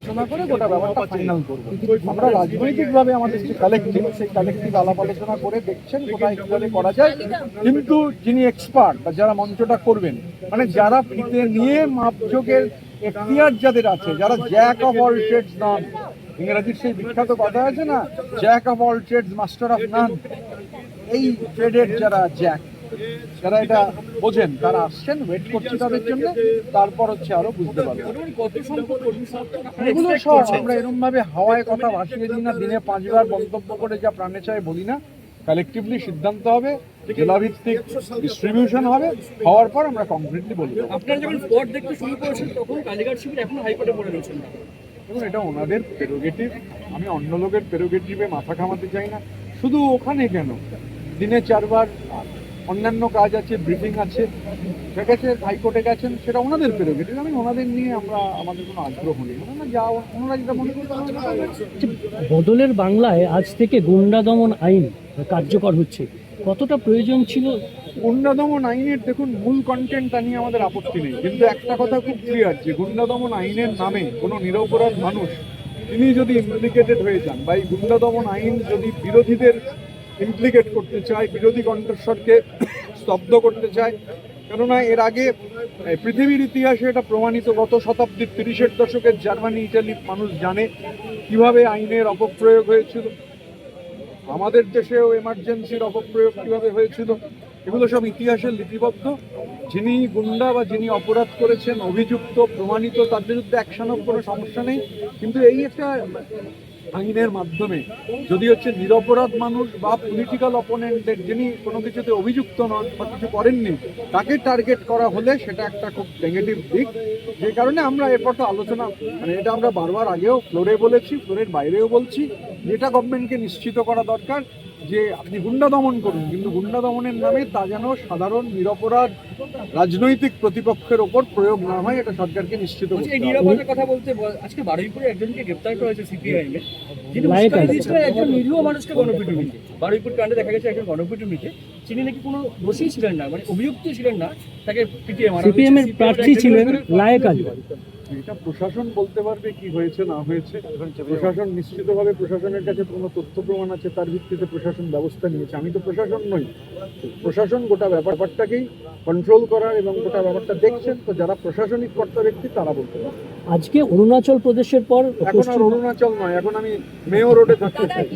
আলোচনা করে গোটা ব্যাপারটা ফাইনাল করবো। আমরা রাজনৈতিকভাবে আমাদের যে কালেক্টিভ, সেই কালেক্টিভ আলাপ আলোচনা করে দেখছেন কোথায় কিভাবে করা যায়। কিন্তু যিনি এক্সপার্ট বা যারা মঞ্চটা করবেন, মানে যারা ফিতে নিয়ে মাপযোগের এখতিয়ার যাদের আছে, যারা জ্যাক অফ অল ট্রেডস নন, ইংরেজির সেই বিখ্যাত কথা আছে না, jack of all trades master of none, এই ট্রেডের যারা জ্যাক, যারা এটা বোঝেন, তারা আসছেন, ওয়েট করছি তাদের জন্য। তারপর হচ্ছে আরো বুঝতে পারবো। এগুলো সব আমরা এরকম ভাবে হাওয়ায় কথা ভাসিয়ে দিই না, দিনে 5 বার মন্তব্য করে যা প্রাণে চায় বলি না। কালেকটিভলি সিদ্ধান্ত হবে, জেলাভিত্তিক ডিস্ট্রিবিউশন হবে, হওয়ার পর আমরা কমপ্লিটলি বলবো। আপনারা যখন স্পট দেখতে শুরু করেছেন তখন কালীঘাট শিবির এখন হাইকোর্টে পড়ে রয়েছেন। দেখুন, এটা ওনাদের প্রেরোগেটিভ, আমি অন্য লোকের প্রেরোগেটিভে মাথা ঘামাতে চাই না। শুধু ওখানে কেন, দিনে 4 বার অন্যান্য কাজ আছে, ব্রিফিং আছে, ঠিক আছে, হাইকোর্টে গেছেন, সেটা ওনাদের প্রেরোগেটিভ। আমি ওনাদের নিয়ে আমাদের কোনো আগ্রহ নেই, ওনারা যা ওনারা যেটা মনে করতে। বদলের বাংলায় আজ থেকে গুন্ডা দমন আইন কার্যকর হচ্ছে, কতটা প্রয়োজন ছিল? গুন্ডা দমন আইনের দেখুন মূল কন্টেন্টটা নিয়ে আমাদের আপত্তি নেই, কিন্তু একটা কথা খুব ক্লিয়ার, যে গুন্ডা দমন আইনের নামে কোনো নিরপরাধ মানুষ তিনি যদি ইমপ্লিকেটেড হয়ে যান, বা এই গুন্ডা দমন আইন যদি বিরোধীদের ইমপ্লিকেট করতে চায়, বিরোধী কণ্ঠস্বরকে স্তব্ধ করতে চায়, কেননা এর আগে পৃথিবীর ইতিহাসে এটা প্রমাণিত, গত শতাব্দীর 30-এর দশকের জার্মানি, ইটালির মানুষ জানে কিভাবে আইনের অপপ্রয়োগ হয়েছিল। আমাদের দেশেও এমার্জেন্সির অপপ্রয়োগ কিভাবে হয়েছিল, এগুলো সব ইতিহাসের লিপিবদ্ধ। যিনি গুন্ডা বা যিনি অপরাধ করেছেন, অভিযুক্ত, প্রমাণিত, তার বিরুদ্ধে অ্যাকশনের কোনো সমস্যা নেই। কিন্তু এই একটা আইনের মাধ্যমে যদি হচ্ছে নিরপরাধ মানুষ বা পলিটিক্যাল অপোনেন্টের, যিনি কোনো কিছুতে অভিযুক্ত নন বা কিছু করেননি, তাকে টার্গেট করা হলে সেটা একটা খুব নেগেটিভ দিক। যে কারণে আমরা এরপর তো আলোচনা, মানে এটা আমরা বারবার আগেও ফ্লোরে বলেছি, ফ্লোরের বাইরেও বলছি, যেটা গভর্নমেন্টকে নিশ্চিত করা দরকার যে আপনি গুন্ডা দমন করুন, কিন্তু গুন্ডা দমনের নামে তা যেন সাধারণ নিরপরাধ রাজনৈতিক প্রতিপক্ষের ওপর প্রয়োগ না হয়, এটা সরকারকে নিশ্চিত করতে হবে। এই নিরাপত্তার কথা বলতে আজকে বারুইপুরে একজনকে গ্রেফতার করা হয়েছে সিপিআইএম এর, যিনি উস্কানি দিয়েছিলেন একজন নিরীহ মানুষকে গণপিটুনিতে। বারুইপুর কাণ্ডে দেখা গেছে একজন গণপিটুনিতে, তিনি নাকি কোনো দোষী ছিলেন না, মানে অভিযুক্ত ছিলেন না, তাকে পিটিয়ে মারা হয়েছে। সিপিএম এর প্রার্থী ছিলেন লায়েক আলী। এটা প্রশাসন বলতে পারবে কি হয়েছে না হয়েছে। প্রশাসন নিশ্চিতভাবে, প্রশাসনের কাছে কোনো তথ্য প্রমাণ আছে, তার ভিত্তিতে প্রশাসন ব্যবস্থা নিয়েছে। আমি তো প্রশাসন নই, প্রশাসন গোটা ব্যাপারটাকেই কন্ট্রোল করার এবং গোটা ব্যাপারটা দেখছেন, তো যারা প্রশাসনিক কর্তা ব্যক্তি তারা বলতে পারে। আজকে অরুণাচল প্রদেশের পর এখন আর অরুণাচল নয়, এখন আমি মেয়র রোডে থাকতে চাই।